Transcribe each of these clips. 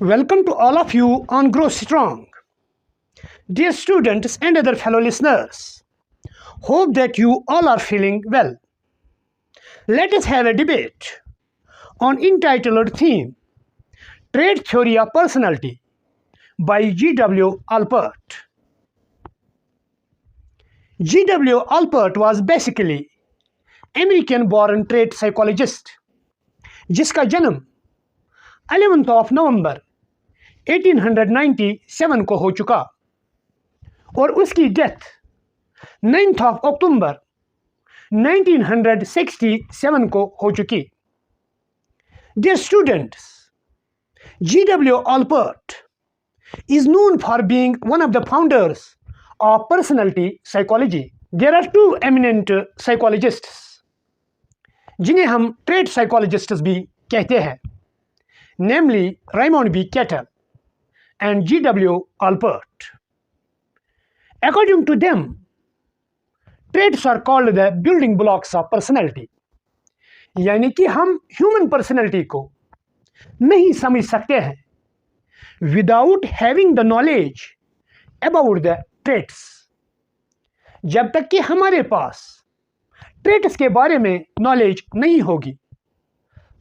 Welcome to all of you on Grow Strong. Dear students and other fellow listeners, hope that you all are feeling well. Let us have a debate on entitled theme, Trait Theory of Personality by G.W. Allport. G.W. Allport was basically American-born trait psychologist, जिसका जन्म 11th of November 1897 को हो चुका और उसकी death 9th of October 1967 को हो चुकी. Dear students, G.W. Allport is known for being one of the founders of personality psychology. There are two eminent psychologists जिन्हें हम trait psychologists भी कहते हैं, namely Raymond B. Ctet and G.W. Allport. According to them, traits are called the building blocks of personality. यानी कि हम human personality को नहीं समझ सकते हैं without having the knowledge about the traits. जब तक कि हमारे पास ट्रेट्स के बारे में नॉलेज नहीं होगी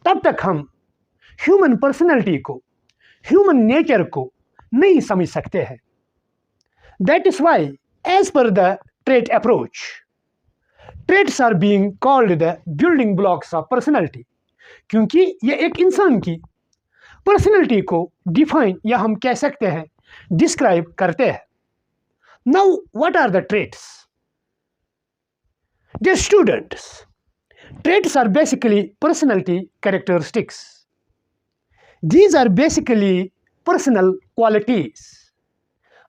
तब तक हम ह्यूमन पर्सनैलिटी को, ह्यूमन नेचर को नहीं समझ सकते हैं. That is why as per the trait approach, traits are being called the building blocks of personality, क्योंकि ये एक इंसान की पर्सनैलिटी को डिफाइन या हम कह सकते हैं डिस्क्राइब करते हैं. Now what are the traits? Dear students, traits are basically personality characteristics. These are basically personal qualities.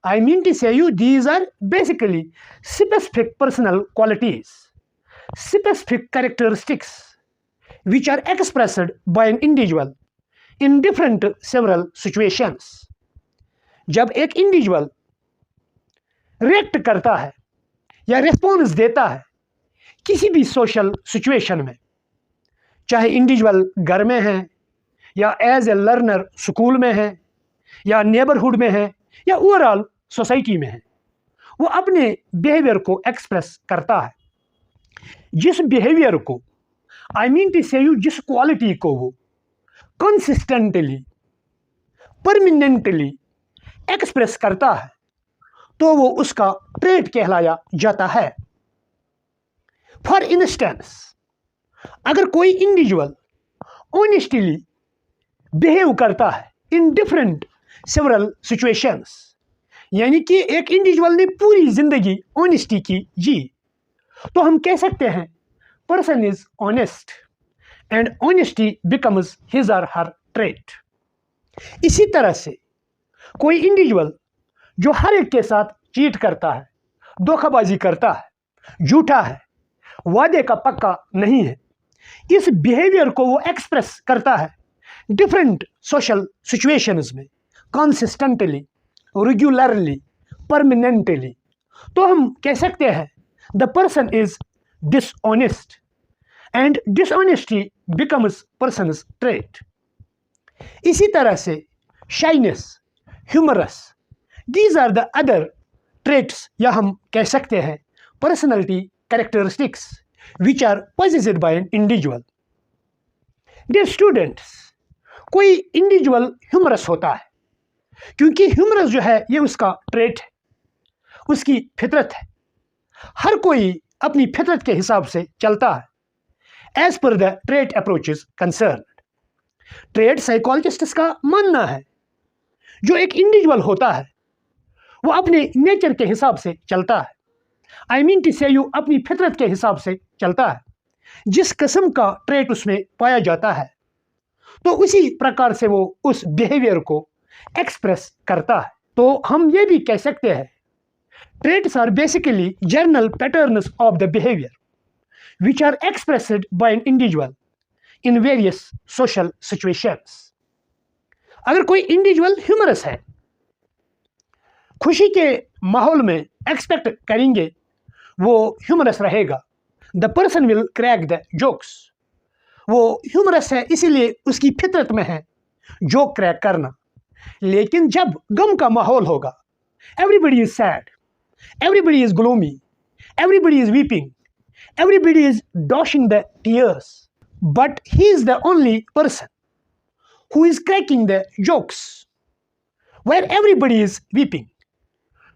I mean to say you, these are basically specific personal qualities, specific characteristics, which are expressed by an individual in different several situations. जब एक individual react करता है या response देता है किसी भी social situation में, चाहे इंडिविजुअल घर में है या एज ए लर्नर स्कूल में है या नेबरहुड में है या ओवरऑल सोसाइटी में है, वो अपने बिहेवियर को एक्सप्रेस करता है. जिस बिहेवियर को, आई मीन टू से यू, जिस क्वालिटी को वो कंसिस्टेंटली, परमानेंटली एक्सप्रेस करता है तो वो उसका ट्रेट कहलाया जाता है. फॉर इंस्टेंस, अगर कोई इंडिविजुअल ऑनेस्टली बिहेव करता है इन डिफरेंट सेवरल सिचुएशंस, यानी कि एक इंडिविजुअल ने पूरी जिंदगी ऑनेस्टी की जी, तो हम कह सकते हैं person is honest and honesty becomes his और हर ट्रेट. इसी तरह से कोई इंडिविजुअल जो हर एक के साथ चीट करता है, धोखाबाजी करता है, झूठा है, वादे का पक्का नहीं है, इस बिहेवियर को वो एक्सप्रेस करता है डिफरेंट सोशल सिचुएशंस में कंसिस्टेंटली, रेगुलरली, परमानेंटली, तो हम कह सकते हैं the person is dishonest and dishonesty becomes person's trait. इसी तरह से shyness, humorous, these are the other traits या हम कह सकते हैं personality characteristics which are possessed by an individual. Dear students, कोई इंडिविजुअल ह्यूमरस होता है क्योंकि ह्यूमरस जो है ये उसका ट्रेट है, उसकी फितरत है. हर कोई अपनी फितरत के हिसाब से चलता है as per the trait approach is concern. Trait psychologist का मानना है जो एक इंडिविजुअल होता है वो अपने नेचर के हिसाब से चलता है, आई मीन टू से यू अपनी फितरत के हिसाब से चलता है. जिस किस्म का ट्रेट उसमें पाया जाता है तो उसी प्रकार से वो उस बिहेवियर को एक्सप्रेस करता है. तो हम ये भी कह सकते हैं traits are basically general patterns of the behaviour which are expressed by an individual in various social situations. अगर कोई इंडिविजुअल ह्यूमरस है, खुशी के माहौल में एक्सपेक्ट करेंगे वो ह्यूमरस रहेगा, the person will crack the jokes. वो ह्यूमरस है इसीलिए उसकी फितरत में है जोक क्रैक करना. लेकिन जब गम का माहौल होगा, everybody is sad, everybody is gloomy, everybody is weeping, everybody is dashing the tears, but he is the only person who is cracking the jokes, where everybody is weeping,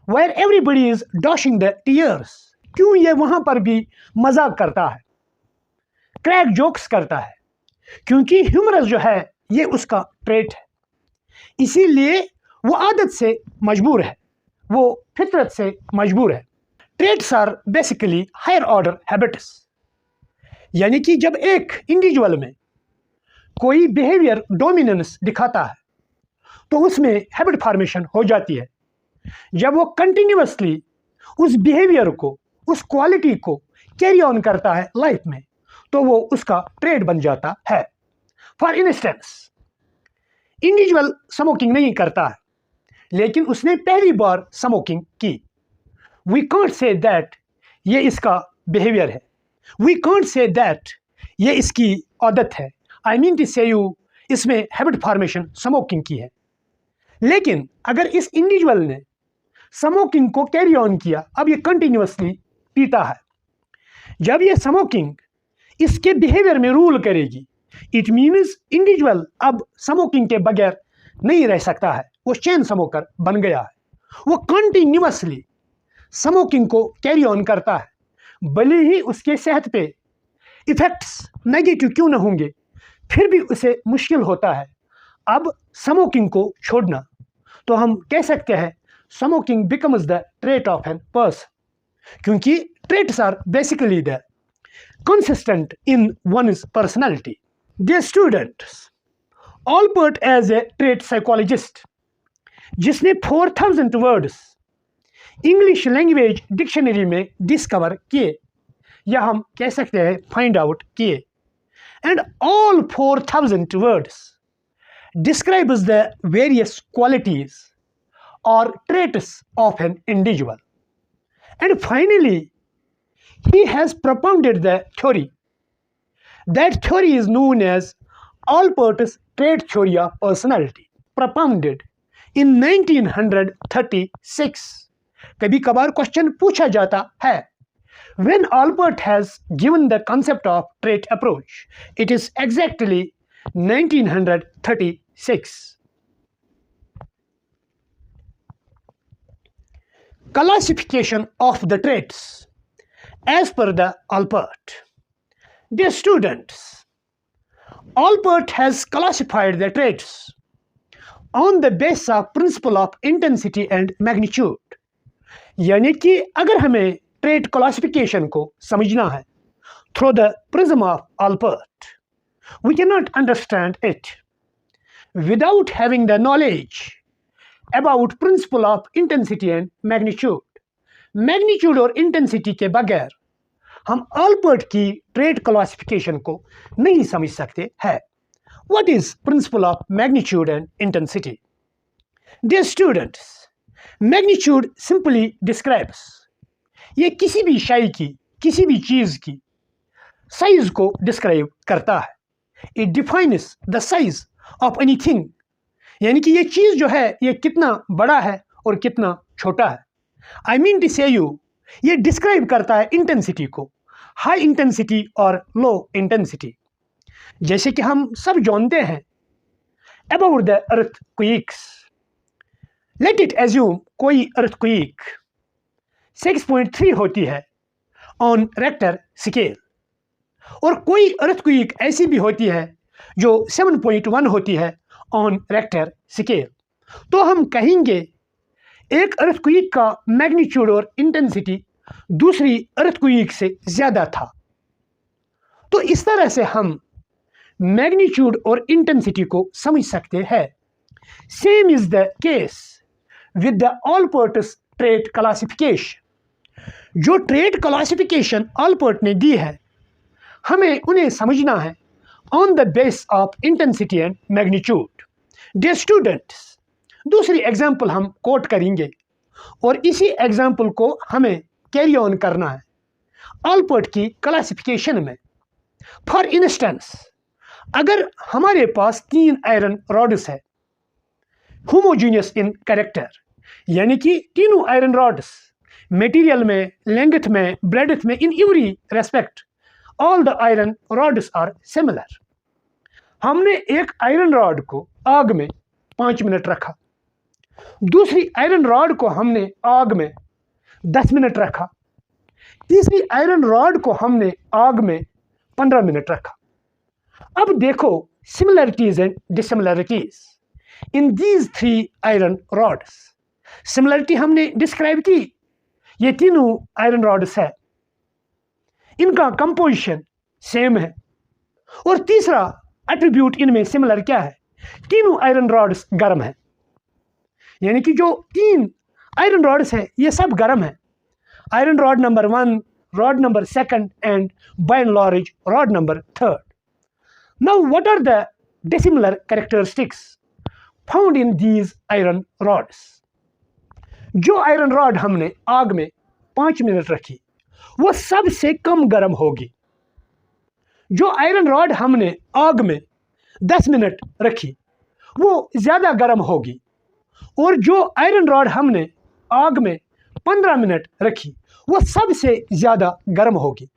where everybody is dashing the tears. क्यों ये वहां पर भी मजाक करता है, crack jokes करता है? क्योंकि ह्यूमरस जो है ये उसका ट्रेट है, इसीलिए वो आदत से मजबूर है, वो फितरत से मजबूर है। Traits are basically higher order habits, यानी कि जब एक इंडिविजुअल में कोई बिहेवियर डोमिनेंस दिखाता है तो उसमें हैबिट फॉर्मेशन हो जाती है। जब वो कंटिन्यूअसली उस बिहेवियर को, उस क्वालिटी को कैरी ऑन करता है लाइफ में, तो वो उसका ट्रेट बन जाता है। फॉर इंस्टेंस, इंडिविजुअल स्मोकिंग नहीं करता है, लेकिन उसने पहली बार स्मोकिंग की। We can't say that ये इसका बिहेवियर है, we can't say that ये इसकी आदत है। I mean to say you, इसमें हैबिट फॉर्मेशन स्मोकिंग की है। लेकिन अगर इस इंडिविजुअल ने स्मोकिंग को कैरी ऑन किया, अब ये कंटिन्यूअसली पीता है, जब ये स्मोकिंग इसके बिहेवियर में रूल करेगी, इट मीन्स इंडिविजुअल अब स्मोकिंग के बगैर नहीं रह सकता है, वो चेन स्मोकर बन गया है। वो कंटिन्यूअसली स्मोकिंग को कैरी ऑन करता है, भले ही उसके सेहत पे इफेक्ट्स नेगेटिव क्यों ना होंगे, फिर भी उसे मुश्किल होता है अब स्मोकिंग को छोड़ना। तो हम कह सकते हैं smoking becomes the trait of an person, क्योंकि traits are basically the consistent in one's personality. Dear students, Allport as a trait psychologist, जिसने 4000 वर्ड्स इंग्लिश लैंग्वेज डिक्शनरी में डिस्कवर किए, या हम कह सकते हैं फाइंड आउट किए, and all 4000 words describes the various qualities or traits of an individual. And finally, he has propounded the theory. That theory is known as Allports trait theory of personality, propounded in 1936. कभी कभार question पूछा जाता है, when Allport has given the concept of trait approach, it is exactly 1936. Classification of the traits as per the Allport. Dear students, Allport has classified the traits on the basis of principle of intensity and magnitude. यानी कि अगर हमें trait classification को समझना है through the prism of Allport, we cannot understand it without having the knowledge about principle of intensity and magnitude. Magnitude और intensity के बगैर हम Allport की ट्रेट क्लासिफिकेशन को नहीं समझ सकते हैं। What is principle of magnitude and intensity? Dear students, magnitude simply describes, ये किसी भी शय की, किसी भी चीज़ की साइज को डिस्क्राइब करता है। It defines the size of anything, यानी कि ये चीज़ जो है ये कितना बड़ा है और कितना छोटा है। I mean to say you, ये डिस्क्राइब करता है इंटेंसिटी को, हाई इंटेंसिटी और लो इंटेंसिटी। जैसे कि हम सब जानते हैं about the earthquakes. Let it assume कोई अर्थक्वेक 6.3 होती है ऑन रेक्टर स्केल, और कोई अर्थक्वेक ऐसी भी होती है जो 7.1 होती है ऑन रेक्टर स्केल। तो हम कहेंगे एक अर्थक्वेक का मैग्नीट्यूड और इंटेंसिटी दूसरी अर्थक्वेक से ज़्यादा था। तो इस तरह से हम मैग्नीट्यूड और इंटेंसिटी को समझ सकते हैं। Same is the case with the Allports trait classification. जो ट्रेट क्लासिफिकेशन Allport ने दी है, हमें उन्हें समझना है on the base of intensity and magnitude. Dear students, दूसरी एग्जाम्पल हम कोट करेंगे और इसी एग्जाम्पल को हमें कैरी ऑन करना है Allport की क्लासिफिकेशन में। फॉर इंस्टेंस, अगर हमारे पास 3 आयरन रॉड्स है होमोजीनियस इन कैरेक्टर, यानी कि तीनों आयरन रॉड्स मटेरियल में, लेंथ में, ब्रेडथ में, in every respect all the iron rods are similar. हमने एक आयरन रॉड को आग में 5 मिनट रखा, दूसरी आयरन रॉड को हमने आग में 10 मिनट रखा, तीसरी आयरन रॉड को हमने आग में 15 मिनट रखा। अब देखो similarities and dissimilarities in these 3 iron rods. Similarity हमने डिस्क्राइब की, ये तीनों आयरन रॉड्स है, इनका कंपोजिशन सेम है। और तीसरा एट्रीब्यूट इनमें सिमिलर क्या है, तीनों आयरन रॉड्स गर्म है, यानी कि जो 3 आयरन रॉड्स है ये सब गर्म है। Iron rod number 1, rod number 2 and by and large rod number 3. Now what are the dissimilar characteristics found in these iron rods? जो आयरन रॉड हमने आग में 5 मिनट रखी वो सबसे कम गर्म होगी। जो आयरन रॉड हमने आग में 10 मिनट रखी वो ज़्यादा गर्म होगी। और जो आयरन रॉड हमने आग में 15 मिनट रखी वो सबसे ज़्यादा गर्म होगी।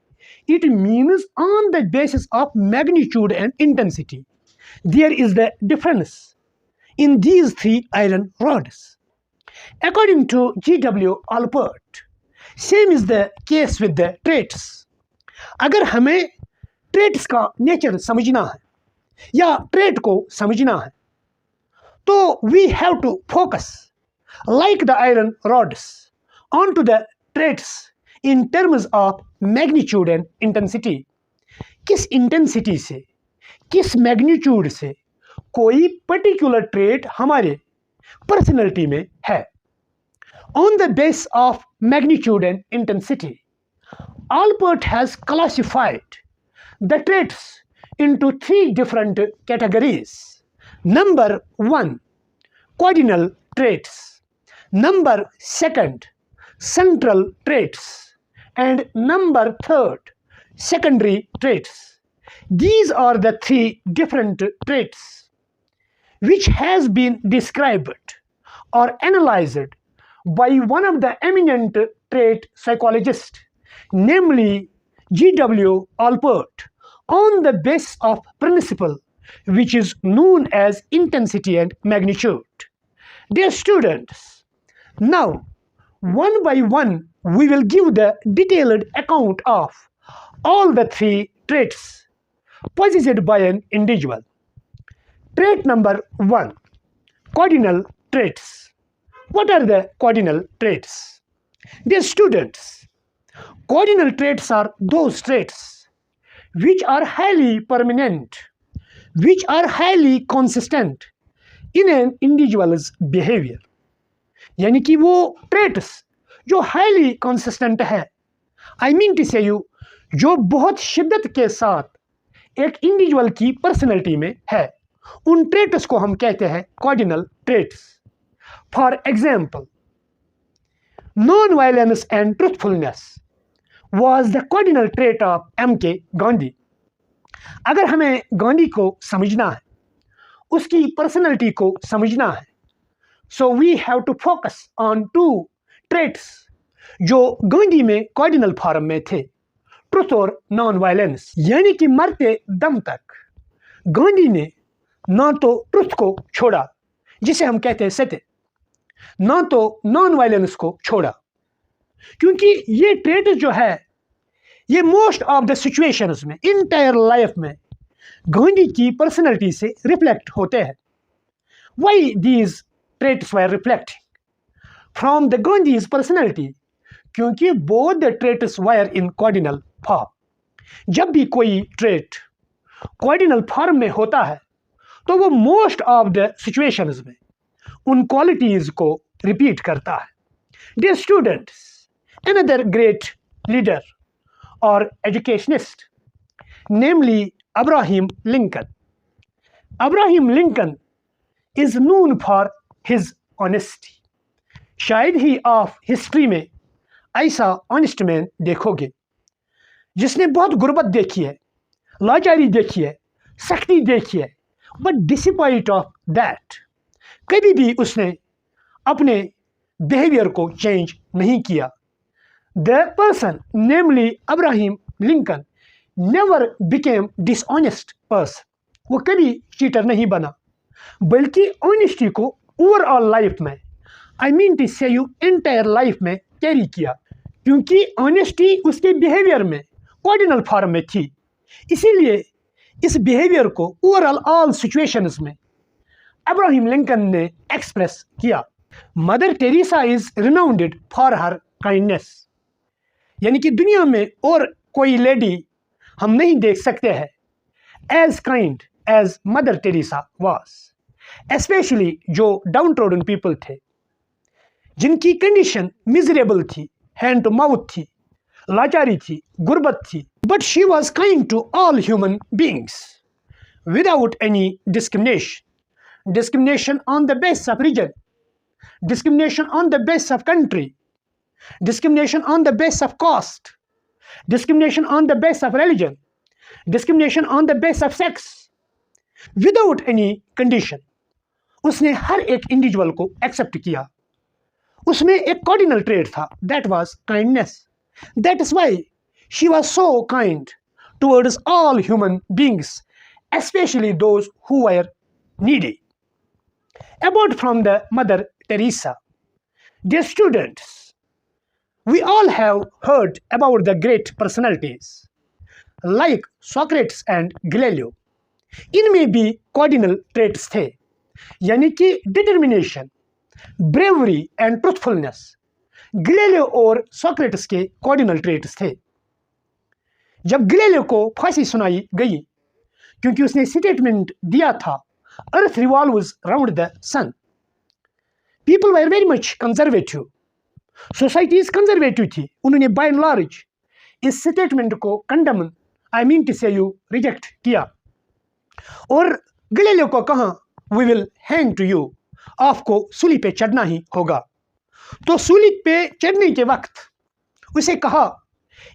It means on the basis of magnitude and intensity, there is the difference in these 3 iron rods. According to G.W. Allport, same is the case with the traits. अगर हमें traits का नेचर समझना है या trait को समझना है तो we have to focus like the iron rods onto the traits in terms of magnitude and intensity. किस इंटेंसिटी से, किस मैग्नीट्यूड से कोई पर्टिकुलर ट्रेट हमारे पर्सनैलिटी में है। On the base of magnitude and intensity, Allport has classified the traits into 3 different categories. Number 1, cardinal traits. Number 2, central traits. And number 3, secondary traits. These are the 3 different traits which has been described or analyzed by one of the eminent trait psychologists, namely G.W. Allport, on the basis of principle which is known as intensity and magnitude. Dear students, now one by one we will give the detailed account of all the 3 traits possessed by an individual. Trait number 1, cardinal traits. What are the cardinal traits? Dear students, cardinal traits are those traits which are highly permanent, which are highly consistent in an individual's behavior. यानी कि वो traits जो highly consistent है, आई mean to say you, जो बहुत शिद्दत के साथ एक इंडिविजुअल की पर्सनैलिटी में है, उन ट्रेट्स को हम कहते हैं cardinal traits. For example, non violence and truthfulness was the cardinal trait of M.K. Gandhi. अगर हमें गांधी को समझना है, उसकी पर्सनैलिटी को समझना है, so we have to focus on 2 traits जो गांधी में कार्डिनल फॉर्म में थे, ट्रुथ और नॉन वायलेंस। यानी कि मरते दम तक गांधी ने ना तो ट्रुथ को छोड़ा जिसे हम कहते हैं सत्य, ना तो नॉन वायलेंस को छोड़ा, क्योंकि ये ट्रेट जो है ये मोस्ट ऑफ द सिचुएशंस में, इंटायर लाइफ में गांधी की पर्सनैलिटी से रिफ्लेक्ट होते हैं। Why these traits were reflecting from the Gandhi's personality? क्योंकि both the traits were in cardinal form. जब भी कोई trait cardinal form में होता है तो वो most of the situations में उन qualities को repeat करता है। Dear students, another great leader or educationist, namely Abraham Lincoln. Abraham Lincoln is known for his honesty. शायद ही ऑफ हिस्ट्री में ऐसा ऑनेस्ट मैन देखोगे जिसने बहुत गुर्बत देखी है, लाचारी देखी है, सख्ती देखी है, बट डिस्पाइट ऑफ दैट कभी भी उसने अपने बिहेवियर को चेंज नहीं किया। The person namely Abraham Lincoln never became dishonest person. वो कभी चीटर नहीं बना, बल्कि ऑनेस्टी को ओवरऑल लाइफ में, आई mean to say you entire life में कैरी किया, क्योंकि ऑनेस्टी उसके बिहेवियर में कार्डिनल फॉर्म में थी। इसीलिए इस बिहेवियर को ओवरऑल ऑल सिचुएशंस में अब्राहम लिंकन ने एक्सप्रेस किया। Mother Teresa is renowned for her kindness, यानी कि दुनिया में और कोई लेडी हम नहीं देख सकते हैं as kind as Mother Teresa was, specially जो डाउन ट्रोडन पीपल थे, जिनकी कंडीशन मिजरेबल थी, हैंड टू माउथ थी, लाचारी थी, गुर्बत थी, but she was kind to all human beings without any discrimination on the basis of region, discrimination on the basis of country, discrimination on the basis of caste, discrimination on the basis of religion, discrimination on the basis of sex, without any condition. उसने हर एक individual को accept किया। उसमें एक cardinal trait था, that was kindness. That is why she was so kind towards all human beings, especially those who were needy. About from the Mother Teresa. Dear students, we all have heard about the great personalities like Socrates and Galileo. इनमें भी cardinal traits थे, यानी कि determination, bravery and truthfulness Galileo और Socrates के cardinal traits थे। जब Galileo को फांसी सुनाई गई क्योंकि उसने स्टेटमेंट दिया था earth revolves round the sun, people were very much conservative, societies conservative थी, उन्होंने बाय एंड लार्ज इस स्टेटमेंट को condemn, I mean to say you, reject किया और गैलीलियो को कहा we will hang to you, आपको सूली पे चढ़ना ही होगा। तो सूली पे चढ़ने के वक्त उसे कहा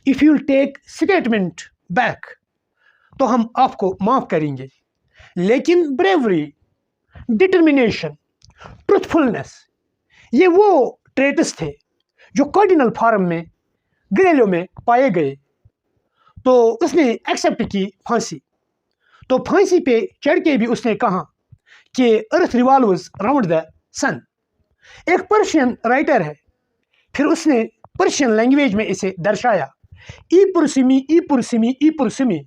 if you take statement back तो हम आपको माफ करेंगे, लेकिन ब्रेवरी, डिटर्मिनेशन, ट्रूथफुलनेस ये वो ट्रेट्स थे जो कार्डिनल फॉर्म में गैलीलियो में पाए गए। तो उसने एक्सेप्ट की फांसी। तो फांसी पे चढ़ के भी उसने कहा कि अर्थ रिवॉल्व्स राउंड द सन। एक पर्शियन राइटर है, फिर उसने पर्शियन लैंग्वेज में इसे दर्शाया, ई पुरसिमी ई पुरसिमी ई पुरसिमी।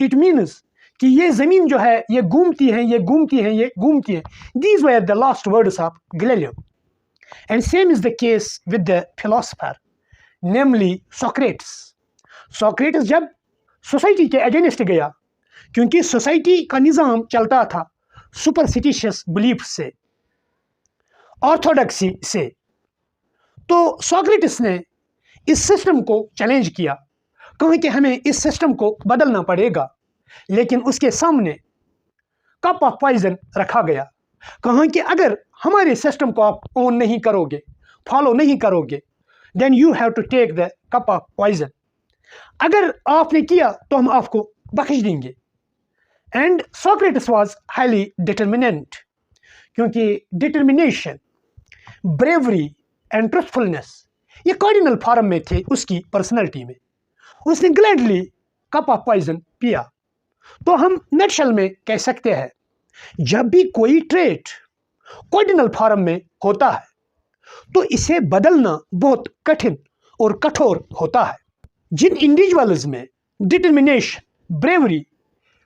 इट मीन्स कि ये ज़मीन जो है ये घूमती है, ये घूमती है, ये घूमती है। These were the last words of Galileo. And same is the case with the philosopher namely Socrates. Socrates जब सोसाइटी के अगेंस्ट गया, क्योंकि सोसाइटी का निज़ाम चलता था सुपरस्टिशियस बिलीफ से, ऑर्थोडॉक्सी से, तो सोक्रेटिस ने इस सिस्टम को चैलेंज किया, कहा कि हमें इस सिस्टम को बदलना पड़ेगा। लेकिन उसके सामने कप ऑफ पॉइजन रखा गया, कहा कि अगर हमारे सिस्टम को आप ओन नहीं करोगे, फॉलो नहीं करोगे, then you have to take the cup of poison. अगर आपने किया तो हम आपको बख्श देंगे। And Socrates was highly determinant, क्योंकि डिटर्मिनेशन, ब्रेवरी एंड ट्रूथफुलनेस ये कार्डिनल फॉर्म में थे उसकी पर्सनैलिटी में। उसने ग्लैडली कप ऑफ पॉइजन पिया। तो हम नटशल में कह सकते हैं, जब भी कोई ट्रेट कार्डिनल फॉर्म में होता है तो इसे बदलना बहुत कठिन और कठोर होता है। जिन इंडिविजुअल्स में डिटर्मिनेशन, ब्रेवरी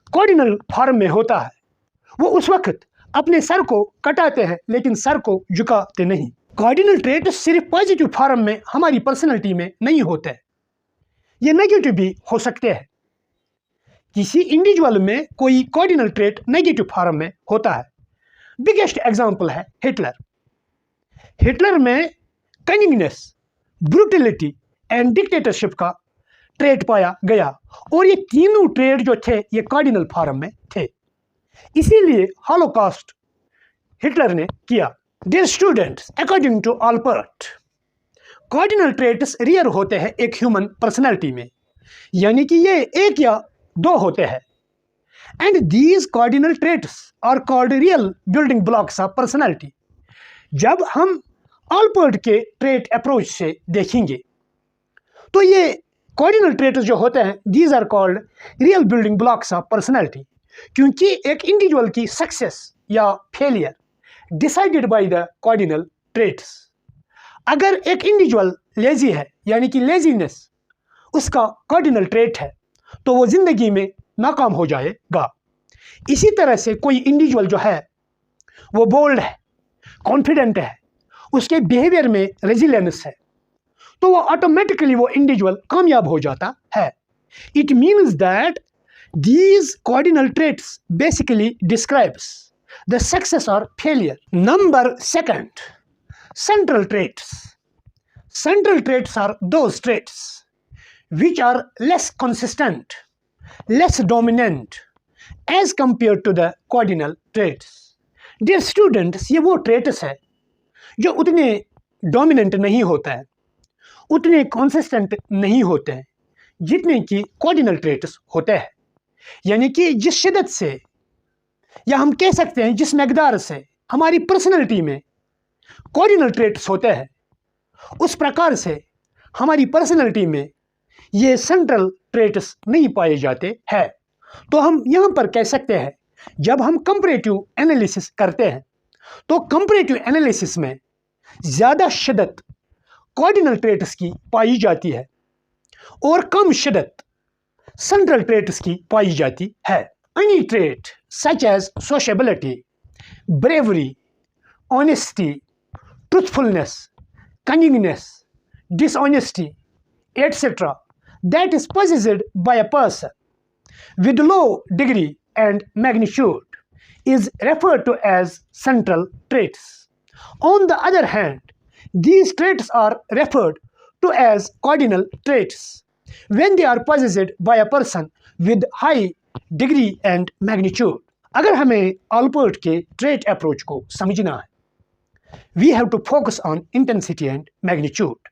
कार्डिनल फॉर्म में होता है, वो उस वक्त अपने सर को कटाते हैं लेकिन सर को झुकाते नहीं। कार्डिनल ट्रेट सिर्फ पॉजिटिव फॉर्म में हमारी पर्सनैलिटी में नहीं होते, ये नेगेटिव भी हो सकते हैं। किसी इंडिविजुअल में कोई कार्डिनल ट्रेट नेगेटिव फॉर्म में होता है। बिगेस्ट एग्जांपल है हिटलर। हिटलर में कनिंगनेस, ब्रूटलिटी एंड डिक्टेटरशिप का ट्रेट पाया गया, और ये तीनों ट्रेट जो थे ये कार्डिनल फॉर्म में थे। इसीलिए हॉलोकॉस्ट हिटलर ने किया। Dear students, according to Allport, cardinal traits rare होते हैं एक ह्यूमन पर्सनैलिटी में, यानी कि ये एक या दो होते हैं। And these cardinal traits are called real building blocks of personality. जब हम ऑलपोर्ट के ट्रेट अप्रोच से देखेंगे तो ये कार्डिनल ट्रेट्स जो होते हैं, these are called real building blocks of personality, क्योंकि एक इंडिविजुअल की सक्सेस या failure decided by the cardinal traits. अगर एक इंडिविजुअल लेजी है, यानी कि लेजीनेस उसका कार्डिनल ट्रेट है, तो वो जिंदगी में नाकाम हो जाएगा। इसी तरह से कोई इंडिविजुअल जो है वो बोल्ड है, कॉन्फिडेंट है, उसके बिहेवियर में रेजिलियंस है, तो वो ऑटोमेटिकली वो इंडिविजुअल कामयाब हो जाता है। It means that these cardinal traits basically describes the success और failure. Number second, central traits. Central traits are those traits which are less consistent, less dominant as compared to the cardinal traits. Dear students, ये वो traits है जो उतने dominant नहीं होता है, उतने consistent नहीं होते हैं जितने कि cardinal traits होते हैं। यानी कि जिस शिद्दत से, या हम कह सकते हैं जिस मकदार से हमारी पर्सनैलिटी में कार्डिनल ट्रेट्स होते हैं, उस प्रकार से हमारी पर्सनैलिटी में ये सेंट्रल ट्रेट्स नहीं पाए जाते हैं। तो हम यहाँ पर कह सकते हैं, जब हम कंपैरेटिव एनालिसिस करते हैं तो कंपैरेटिव एनालिसिस में ज़्यादा शिद्दत कार्डिनल ट्रेट्स की पाई जाती है और कम शिद्दत सेंट्रल ट्रेट्स की पाई जाती है। Any trait such as sociability, bravery, honesty, truthfulness, cunningness, dishonesty, etc., that is possessed by a person with low degree and magnitude is referred to as central traits. On the other hand, these traits are referred to as cardinal traits when they are possessed by a person with high degree and magnitude. अगर हमें Allport के trait approach को समझना है, we have to focus on intensity and magnitude.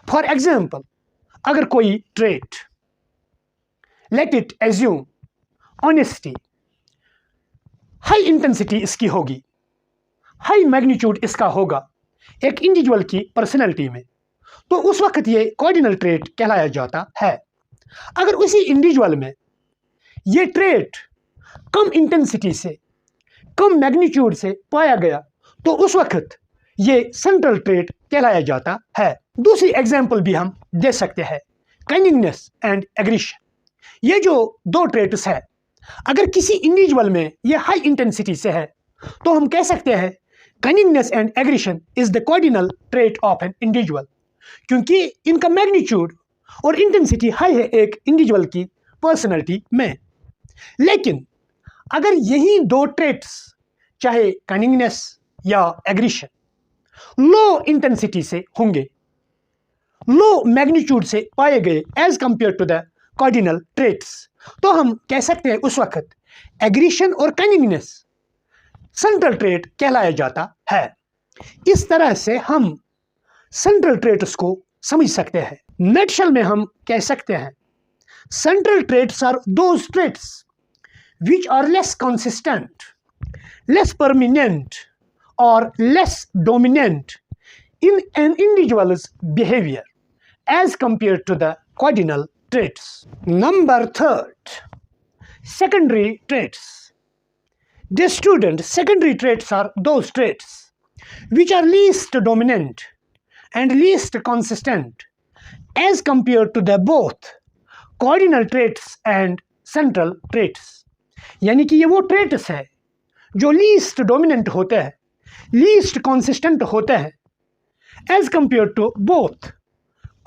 For example, अगर कोई trait, let it assume honesty, high intensity इसकी होगी, high magnitude इसका होगा एक इंडिविजुअल की पर्सनैलिटी में, तो उस वक्त ये कार्डिनल ट्रेट कहलाया जाता है। अगर उसी इंडिविजुअल में ये ट्रेट कम इंटेंसिटी से, कम मैग्नीट्यूड से पाया गया, तो उस वक्त ये सेंट्रल ट्रेट कहलाया जाता है। दूसरी एग्जाम्पल भी हम दे सकते हैं, कनिंगनेस एंड एग्रेशन। ये जो दो ट्रेट्स है, अगर किसी इंडिविजुअल में ये हाई इंटेंसिटी से है, तो हम कह सकते हैं cunningness and aggression is the cardinal trait of an individual, क्योंकि इनका मैग्नीट्यूड और इंटेंसिटी हाई है एक इंडिविजुअल की पर्सनैलिटी में। लेकिन अगर यही दो ट्रेट्स, चाहे कनिंगनेस या एग्रेशन, लो इंटेंसिटी से होंगे, लो मैग्नीट्यूड से पाए गए as compare to the cardinal traits, तो हम कह सकते हैं उस वक्त एग्रेशन और कनिंगनेस सेंट्रल ट्रेट कहलाया जाता है। इस तरह से हम सेंट्रल ट्रेट्स को समझ सकते हैं। नटशेल में हम कह सकते हैं central traits are those traits which are less consistent, less permanent, or less dominant in an individual's behavior as compared to the cardinal traits. Number third, secondary traits. Dear student, secondary traits are those traits which are least dominant and least consistent as compared to the both cardinal traits and central traits. यानी कि ये वो traits है जो least dominant होते हैं, least consistent होते हैं as compare to both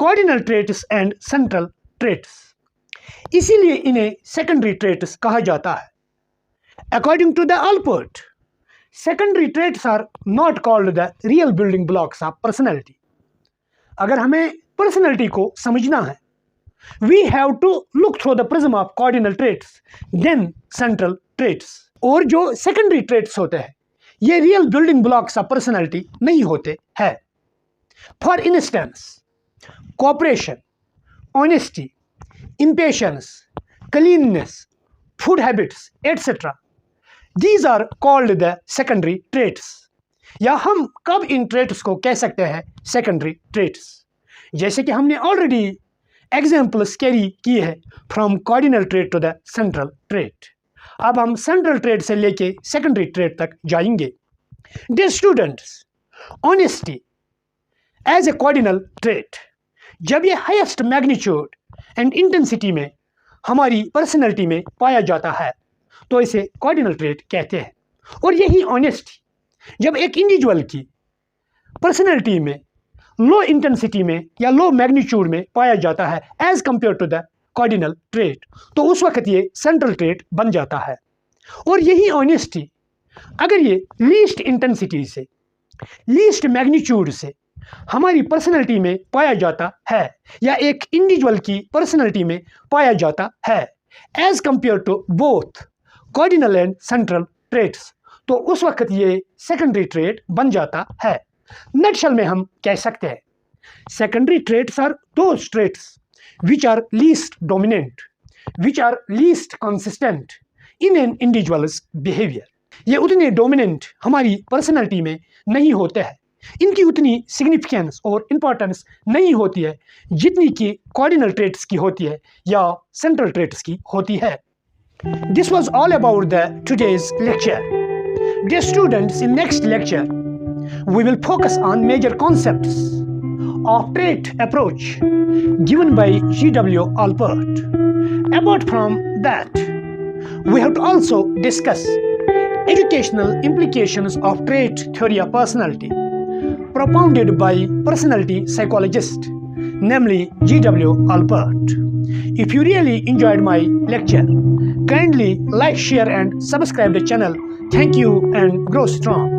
cardinal traits and central traits. इसीलिए इन्हें सेकेंडरी ट्रेट्स कहा जाता है। According to the Allport, secondary traits are not called the real building blocks of personality. अगर हमें पर्सनैलिटी को समझना है, we have to look through the prism of cardinal traits, then central traits. और जो secondary traits होते हैं, ये real building blocks of personality नहीं होते हैं। For instance, cooperation, honesty, impatience, cleanliness, food habits, etc. These are called the secondary traits. या हम कब इन ट्रेट्स को कह सकते हैं सेकेंडरी ट्रेट्स? जैसे कि हमने ऑलरेडी एग्जाम्पल्स कैरी किए हैं from cardinal trait to the central trait. अब हम सेंट्रल ट्रेट से लेके सेकेंडरी ट्रेट तक जाएंगे। Dear students, honesty as a cardinal trait, जब ये हाईएस्ट मैग्नीट्यूड एंड इंटेंसिटी में हमारी पर्सनैलिटी में पाया जाता है तो इसे कार्डिनल ट्रेट कहते हैं। और यही ऑनेस्टी जब एक इंडिविजुअल की पर्सनैलिटी में लो इंटेंसिटी में या लो मैग्नीट्यूड में पाया जाता है as compare to the cardinal trait, तो उस वक्त ये सेंट्रल ट्रेट बन जाता है। और यही ऑनेस्टी अगर ये लीस्ट इंटेंसिटी से, लीस्ट मैग्नीट्यूड से हमारी पर्सनैलिटी में पाया जाता है या एक इंडिविजुअल की पर्सनैलिटी में पाया जाता है as compare to both cardinal and central traits, तो उस वक्त ये सेकेंडरी ट्रेट बन जाता है। नटशल में हम कह सकते हैं secondary traits are those traits which are least dominant, which are least consistent in an individual's behavior। ये उतने डोमिनेंट हमारी पर्सनैलिटी में नहीं होते हैं, इनकी उतनी सिग्निफिकेंस और इम्पोर्टेंस नहीं होती है जितनी कि कार्डिनल ट्रेट्स की होती है या सेंट्रल ट्रेट्स की होती है। This was all about the today's lecture. Dear students, in next lecture we will focus on major concepts of trait approach given by G.W. Allport. Apart from that, we have to also discuss educational implications of trait theory of personality propounded by personality psychologist, namely G.W. Allport. If you really enjoyed my lecture, kindly like, share and subscribe the channel. Thank you and grow strong.